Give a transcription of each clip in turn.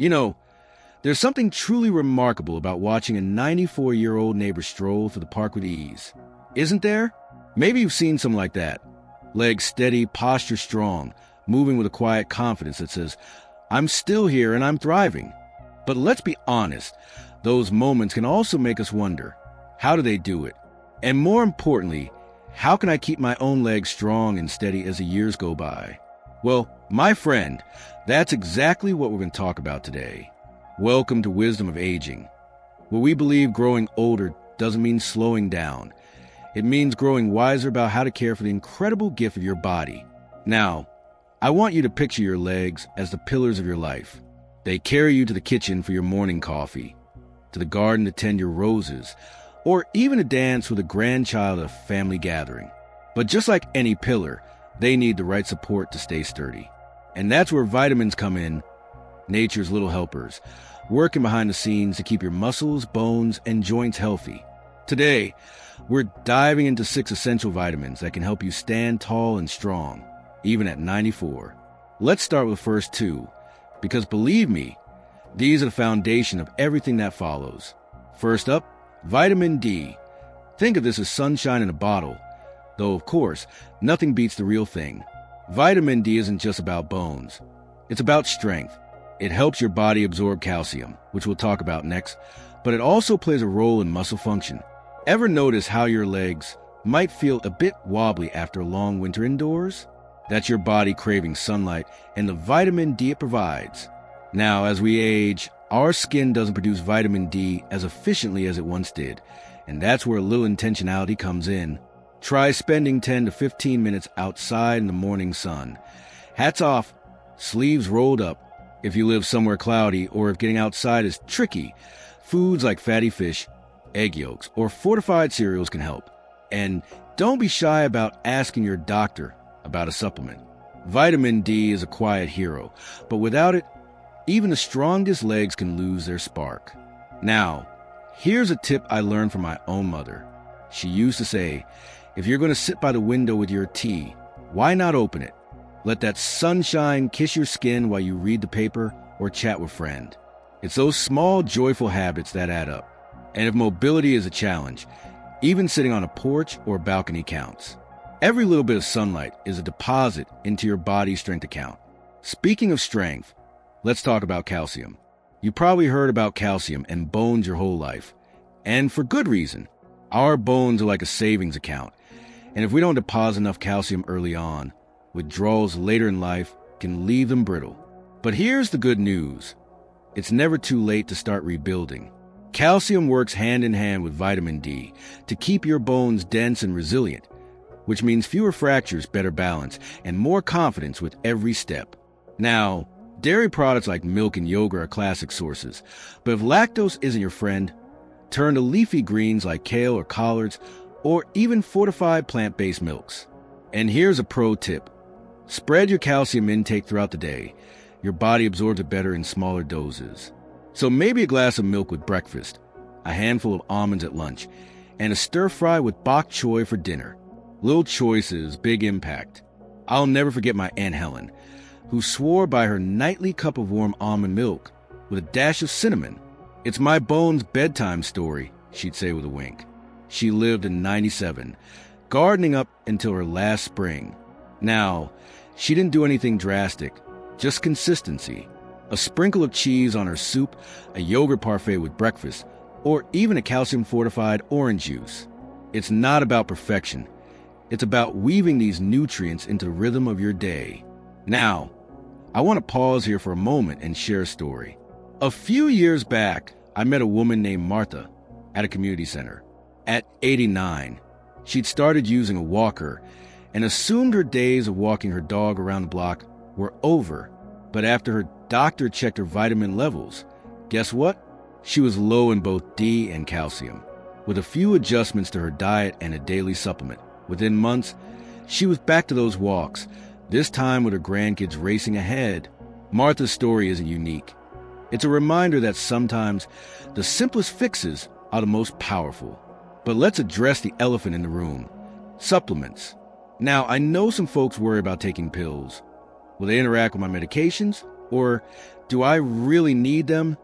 You know, there's something truly remarkable about watching a 94-year-old neighbor stroll through the park with ease. Isn't there? Maybe you've seen something like that. Legs steady, posture strong, moving with a quiet confidence that says, I'm still here and I'm thriving. But let's be honest, those moments can also make us wonder, how do they do it? And more importantly, how can I keep my own legs strong and steady as the years go by? Well, my friend, that's exactly what we're going to talk about today. Welcome to Wisdom of Aging, where we believe growing older doesn't mean slowing down. It means growing wiser about how to care for the incredible gift of your body. Now, I want you to picture your legs as the pillars of your life. They carry you to the kitchen for your morning coffee, to the garden to tend your roses, or even to dance with a grandchild at a family gathering. But just like any pillar, they need the right support to stay sturdy. And that's where vitamins come in, nature's little helpers, working behind the scenes to keep your muscles, bones, and joints healthy. Today, we're diving into 6 essential vitamins that can help you stand tall and strong, even at 94. Let's start with the first 2, because believe me, these are the foundation of everything that follows. First up, vitamin D. Think of this as sunshine in a bottle, though of course, nothing beats the real thing. Vitamin D isn't just about bones. It's about strength. It helps your body absorb calcium, which we'll talk about next, but it also plays a role in muscle function. Ever notice how your legs might feel a bit wobbly after a long winter indoors? That's your body craving sunlight and the vitamin D it provides. Now, as we age, our skin doesn't produce vitamin D as efficiently as it once did, and that's where a little intentionality comes in. Try spending 10 to 15 minutes outside in the morning sun. Hats off, sleeves rolled up. If you live somewhere cloudy or if getting outside is tricky, foods like fatty fish, egg yolks, or fortified cereals can help. And don't be shy about asking your doctor about a supplement. Vitamin D is a quiet hero, but without it, even the strongest legs can lose their spark. Now, here's a tip I learned from my own mother. She used to say, if you're going to sit by the window with your tea, why not open it? Let that sunshine kiss your skin while you read the paper or chat with a friend. It's those small, joyful habits that add up. And if mobility is a challenge, even sitting on a porch or balcony counts. Every little bit of sunlight is a deposit into your body's strength account. Speaking of strength, let's talk about calcium. You probably heard about calcium and bones your whole life. And for good reason. Our bones are like a savings account. And if we don't deposit enough calcium early on, withdrawals later in life can leave them brittle. But here's the good news. It's never too late to start rebuilding. Calcium works hand in hand with vitamin D to keep your bones dense and resilient, which means fewer fractures, better balance, and more confidence with every step. Now, dairy products like milk and yogurt are classic sources, but if lactose isn't your friend, turn to leafy greens like kale or collards, or even fortified plant-based milks. And here's a pro tip. Spread your calcium intake throughout the day. Your body absorbs it better in smaller doses. So maybe a glass of milk with breakfast, a handful of almonds at lunch, and a stir-fry with bok choy for dinner. Little choices, big impact. I'll never forget my Aunt Helen, who swore by her nightly cup of warm almond milk with a dash of cinnamon. It's my bones' bedtime story, she'd say with a wink. She lived in 97, gardening up until her last spring. Now, she didn't do anything drastic, just consistency. A sprinkle of cheese on her soup, a yogurt parfait with breakfast, or even a calcium-fortified orange juice. It's not about perfection. It's about weaving these nutrients into the rhythm of your day. Now, I want to pause here for a moment and share a story. A few years back, I met a woman named Martha at a community center. At 89, she'd started using a walker and assumed her days of walking her dog around the block were over. But after her doctor checked her vitamin levels, guess what? She was low in both D and calcium. With a few adjustments to her diet and a daily supplement, within months, she was back to those walks, this time with her grandkids racing ahead. Martha's story isn't unique. It's a reminder that sometimes the simplest fixes are the most powerful. But let's address the elephant in the room. Supplements. Now, I know some folks worry about taking pills. Will they interact with my medications? Or Do I really need them?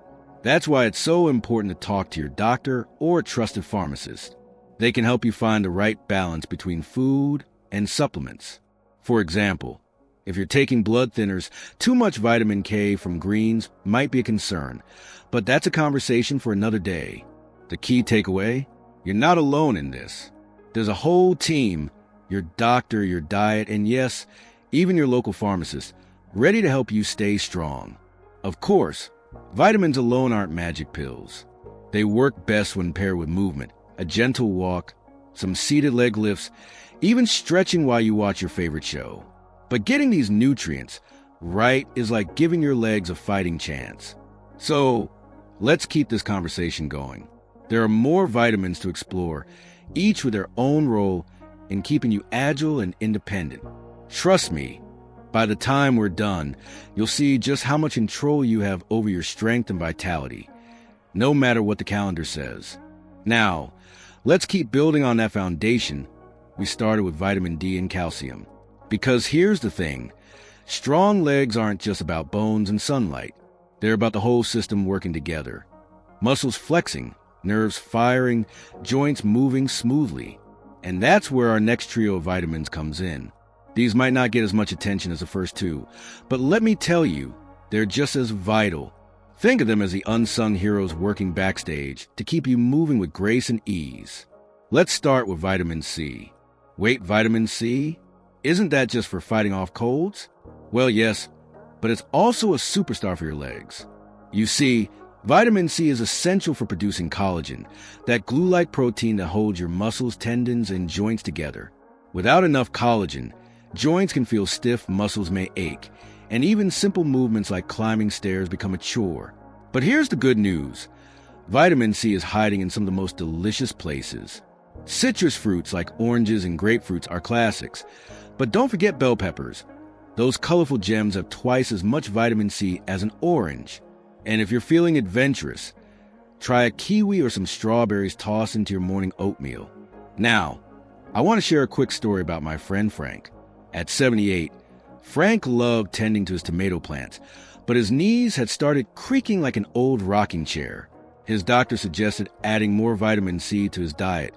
That's why it's so important to talk to your doctor or a trusted pharmacist. They can help you find the right balance between food and supplements. For example, if you're taking blood thinners, too much vitamin K from greens might be a concern, but that's a conversation for another day. The key takeaway? You're not alone in this. There's a whole team, your doctor, your diet, and yes, even your local pharmacist, ready to help you stay strong. Of course, vitamins alone aren't magic pills. They work best when paired with movement, a gentle walk, some seated leg lifts, even stretching while you watch your favorite show. But getting these nutrients right is like giving your legs a fighting chance. So, let's keep this conversation going. There are more vitamins to explore, each with their own role in keeping you agile and independent. Trust me, by the time we're done, you'll see just how much control you have over your strength and vitality, no matter what the calendar says. Now, let's keep building on that foundation we started with vitamin D and calcium. Because here's the thing, strong legs aren't just about bones and sunlight. They're about the whole system working together. Muscles flexing, nerves firing, joints moving smoothly. And that's where our next trio of vitamins comes in. These might not get as much attention as the first two, but let me tell you, they're just as vital. Think of them as the unsung heroes working backstage to keep you moving with grace and ease. Let's start with vitamin C. Wait, vitamin C? Isn't that just for fighting off colds? Well, yes, but it's also a superstar for your legs. You see, vitamin C is essential for producing collagen, that glue-like protein that holds your muscles, tendons, and joints together. Without enough collagen, joints can feel stiff, muscles may ache, and even simple movements like climbing stairs become a chore. But here's the good news. Vitamin C is hiding in some of the most delicious places. Citrus fruits like oranges and grapefruits are classics, but don't forget bell peppers. Those colorful gems have twice as much vitamin C as an orange. And if you're feeling adventurous, try a kiwi or some strawberries tossed into your morning oatmeal. Now, I want to share a quick story about my friend Frank. At 78, Frank loved tending to his tomato plants, but his knees had started creaking like an old rocking chair. His doctor suggested adding more vitamin C to his diet,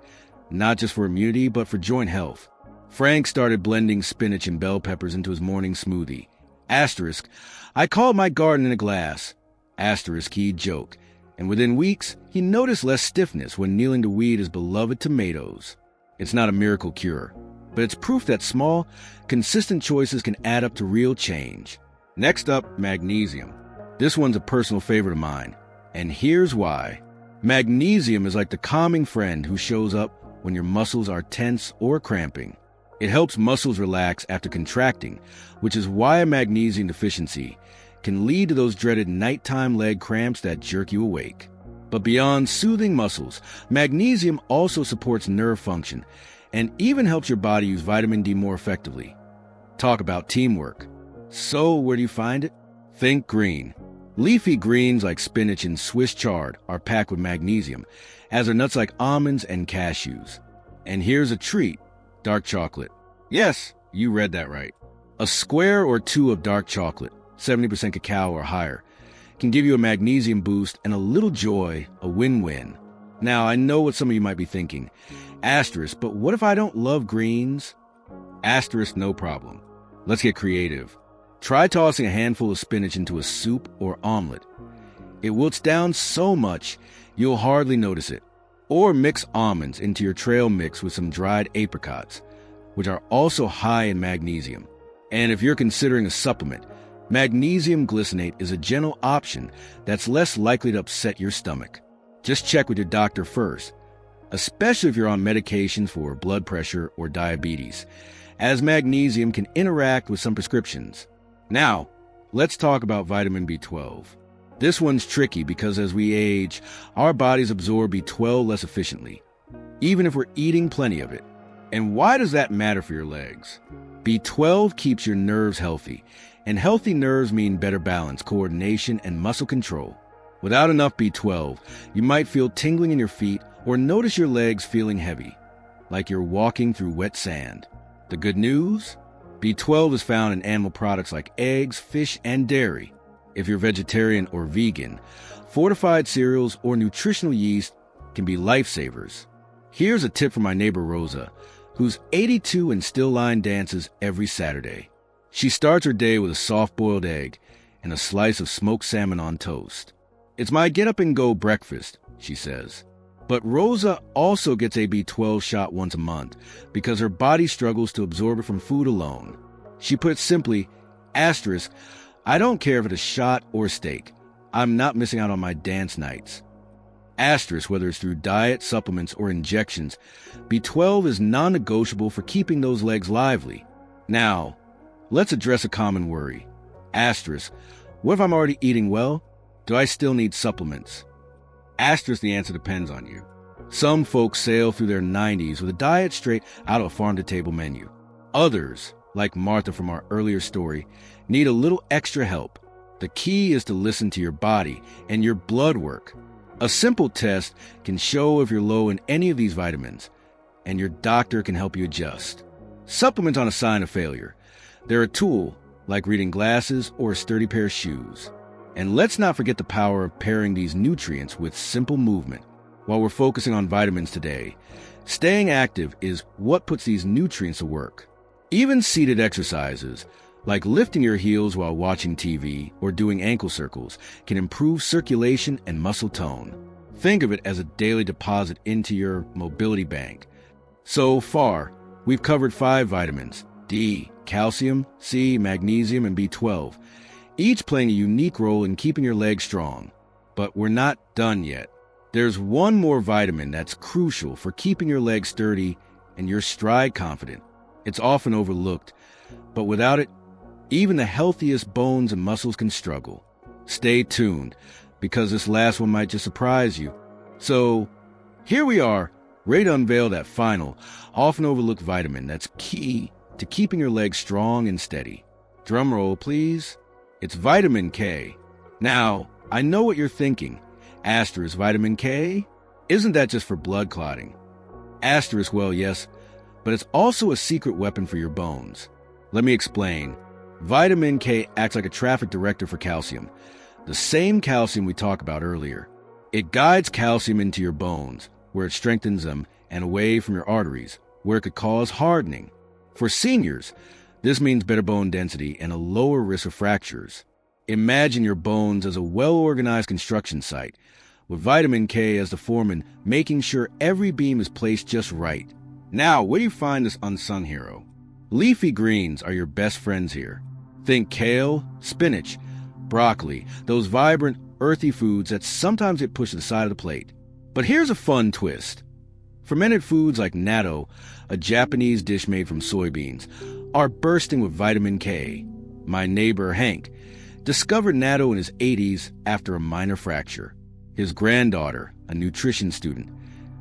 not just for immunity, but for joint health. Frank started blending spinach and bell peppers into his morning smoothie. Asterisk, I called my garden in a glass. Asterisk, he'd joke. And within weeks, he noticed less stiffness when kneeling to weed his beloved tomatoes. It's not a miracle cure, but it's proof that small, consistent choices can add up to real change. Next up, magnesium. This one's a personal favorite of mine, and here's why. Magnesium is like the calming friend who shows up when your muscles are tense or cramping. It helps muscles relax after contracting, which is why a magnesium deficiency can lead to those dreaded nighttime leg cramps that jerk you awake. But beyond soothing muscles, magnesium also supports nerve function and even helps your body use vitamin D more effectively. Talk about teamwork. So where do you find it? Think green. Leafy greens like spinach and Swiss chard are packed with magnesium, as are nuts like almonds and cashews. And here's a treat, dark chocolate. Yes, you read that right. A square or two of dark chocolate, 70% cacao or higher, can give you a magnesium boost and a little joy, a win-win. Now, I know what some of you might be thinking. Asterisk, but what if I don't love greens? Asterisk, no problem. Let's get creative. Try tossing a handful of spinach into a soup or omelet. It wilts down so much, you'll hardly notice it. Or mix almonds into your trail mix with some dried apricots, which are also high in magnesium. And if you're considering a supplement, magnesium glycinate is a gentle option that's less likely to upset your stomach. Just check with your doctor first, especially if you're on medications for blood pressure or diabetes, as magnesium can interact with some prescriptions. Now, let's talk about vitamin B12. This one's tricky because as we age, our bodies absorb B12 less efficiently, even if we're eating plenty of it. And why does that matter for your legs? B12 keeps your nerves healthy, and healthy nerves mean better balance, coordination, and muscle control. Without enough B12, you might feel tingling in your feet or notice your legs feeling heavy, like you're walking through wet sand. The good news? B12 is found in animal products like eggs, fish, and dairy. If you're vegetarian or vegan, fortified cereals or nutritional yeast can be lifesavers. Here's a tip from my neighbor Rosa, who's 82 and still line dances every Saturday. She starts her day with a soft-boiled egg and a slice of smoked salmon on toast. It's my get-up-and-go breakfast, she says. But Rosa also gets a B12 shot once a month because her body struggles to absorb it from food alone. She puts simply, asterisk, I don't care if it's a shot or steak. I'm not missing out on my dance nights. Asterisk, whether it's through diet, supplements, or injections, B12 is non-negotiable for keeping those legs lively. Now, let's address a common worry. Asterisk, what if I'm already eating well? Do I still need supplements? Asterisk, the answer depends on you. Some folks sail through their 90s with a diet straight out of a farm-to-table menu. Others, like Martha from our earlier story, need a little extra help. The key is to listen to your body and your blood work. A simple test can show if you're low in any of these vitamins, and your doctor can help you adjust. Supplements aren't a sign of failure. They're a tool, like reading glasses or a sturdy pair of shoes. And let's not forget the power of pairing these nutrients with simple movement. While we're focusing on vitamins today, staying active is what puts these nutrients to work. Even seated exercises, like lifting your heels while watching TV or doing ankle circles, can improve circulation and muscle tone. Think of it as a daily deposit into your mobility bank. So far, we've covered 5 vitamins: D, calcium, C, magnesium, and B12, each playing a unique role in keeping your legs strong. But we're not done yet. There's one more vitamin that's crucial for keeping your legs sturdy and your stride confident. It's often overlooked, but without it, even the healthiest bones and muscles can struggle. Stay tuned, because this last one might just surprise you. So, here we are, ready to unveil that final, often overlooked vitamin that's key to keeping your legs strong and steady. Drum roll, please. It's vitamin K. Now, I know what you're thinking. Asterisk, vitamin K? Isn't that just for blood clotting? Asterisk, well, yes, but it's also a secret weapon for your bones. Let me explain. Vitamin K acts like a traffic director for calcium, the same calcium we talked about earlier. It guides calcium into your bones, where it strengthens them, and away from your arteries, where it could cause hardening. For seniors, this means better bone density and a lower risk of fractures. Imagine your bones as a well-organized construction site, with vitamin K as the foreman, making sure every beam is placed just right. Now, where do you find this unsung hero? Leafy greens are your best friends here. Think kale, spinach, broccoli, those vibrant, earthy foods that sometimes get pushed to the side of the plate. But here's a fun twist. Fermented foods like natto, a Japanese dish made from soybeans, are bursting with vitamin K. My neighbor, Hank, discovered natto in his 80s after a minor fracture. His granddaughter, a nutrition student,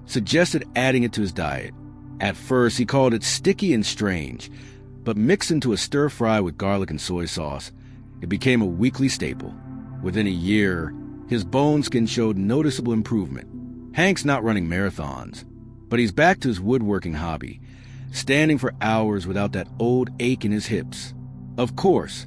suggested adding it to his diet. At first, he called it sticky and strange, but mixed into a stir-fry with garlic and soy sauce, it became a weekly staple. Within a year, his bone skin showed noticeable improvement. Hank's not running marathons, but he's back to his woodworking hobby, standing for hours without that old ache in his hips. Of course,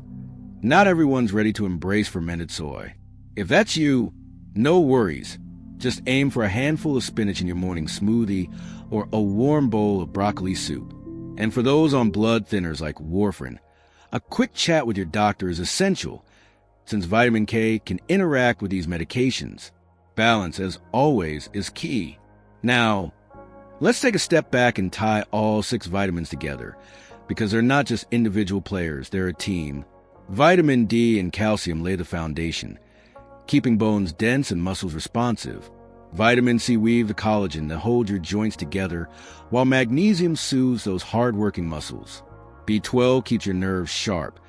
not everyone's ready to embrace fermented soy. If that's you, no worries. Just aim for a handful of spinach in your morning smoothie or a warm bowl of broccoli soup. And for those on blood thinners like warfarin, a quick chat with your doctor is essential, since vitamin K can interact with these medications. Balance, as always, is key. Now, let's take a step back and tie all 6 vitamins together, because they're not just individual players, they're a team. Vitamin D and calcium lay the foundation, keeping bones dense and muscles responsive. Vitamin C weaves the collagen that holds your joints together, while magnesium soothes those hard-working muscles. B12 keeps your nerves sharp,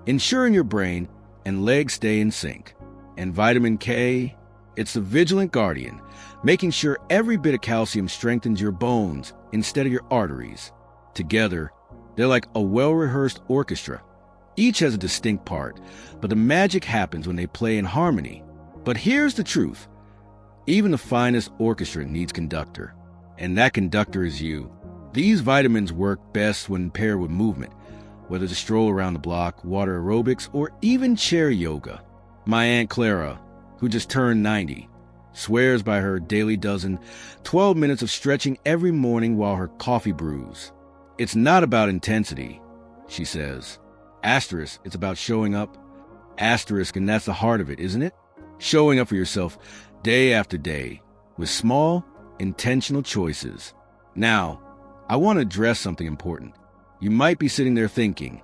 ensuring your brain and legs stay in sync. And vitamin K, it's the vigilant guardian, making sure every bit of calcium strengthens your bones instead of your arteries. Together, they're like a well-rehearsed orchestra. Each has a distinct part, but the magic happens when they play in harmony. But here's the truth. Even the finest orchestra needs conductor, and that conductor is you. These vitamins work best when paired with movement, whether it's a stroll around the block, water aerobics, or even chair yoga. My Aunt Clara, who just turned 90, swears by her daily dozen, 12 minutes of stretching every morning while her coffee brews. It's not about intensity, she says. Asterisk, it's about showing up. Asterisk, and that's the heart of it, isn't it? Showing up for yourself day after day with small, intentional choices. Now, I want to address something important. You might be sitting there thinking,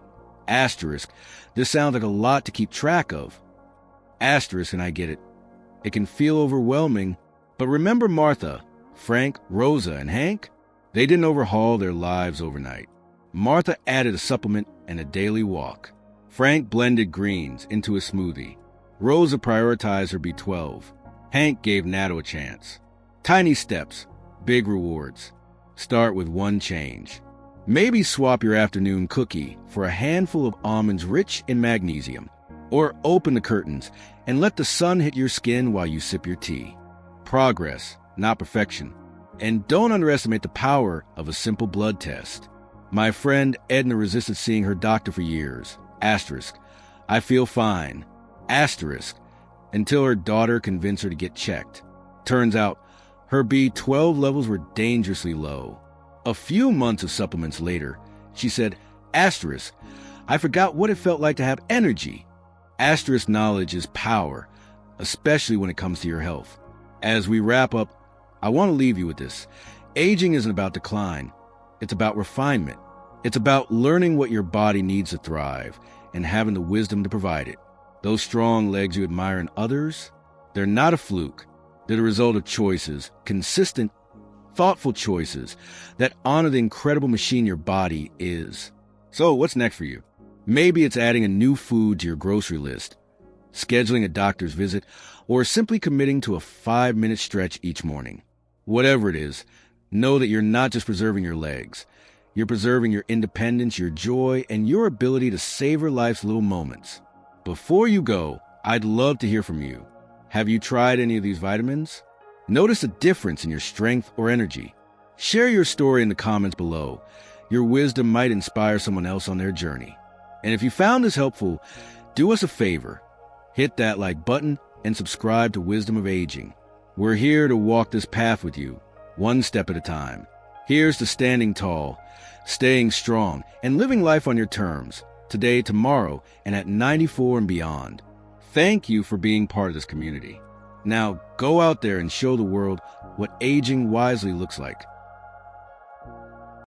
asterisk, this sounds like a lot to keep track of. Asterisk, and I get it. It can feel overwhelming, but remember Martha, Frank, Rosa, and Hank? They didn't overhaul their lives overnight. Martha added a supplement and a daily walk. Frank blended greens into a smoothie. Rosa prioritized her B12. Hank gave natto a chance. Tiny steps, big rewards. Start with one change. Maybe swap your afternoon cookie for a handful of almonds rich in magnesium. Or open the curtains and let the sun hit your skin while you sip your tea. Progress, not perfection. And don't underestimate the power of a simple blood test. My friend Edna resisted seeing her doctor for years. Asterisk. I feel fine. Asterisk. Until her daughter convinced her to get checked. Turns out, her B12 levels were dangerously low. A few months of supplements later, she said, asterisk, I forgot what it felt like to have energy. Asterisk knowledge is power, especially when it comes to your health. As we wrap up, I want to leave you with this. Aging isn't about decline. It's about refinement. It's about learning what your body needs to thrive and having the wisdom to provide it. Those strong legs you admire in others, they're not a fluke. They're the result of choices, consistent, thoughtful choices that honor the incredible machine your body is. So what's next for you? Maybe it's adding a new food to your grocery list, scheduling a doctor's visit, or simply committing to a 5-minute stretch each morning. Whatever it is, know that you're not just preserving your legs. You're preserving your independence, your joy, and your ability to savor life's little moments. Before you go, I'd love to hear from you. Have you tried any of these vitamins? Notice a difference in your strength or energy. Share your story in the comments below. Your wisdom might inspire someone else on their journey. And if you found this helpful, do us a favor. Hit that like button and subscribe to Wisdom of Aging. We're here to walk this path with you, one step at a time. Here's to standing tall, staying strong, and living life on your terms, today, tomorrow, and at 94 and beyond. Thank you for being part of this community. Now, go out there and show the world what aging wisely looks like.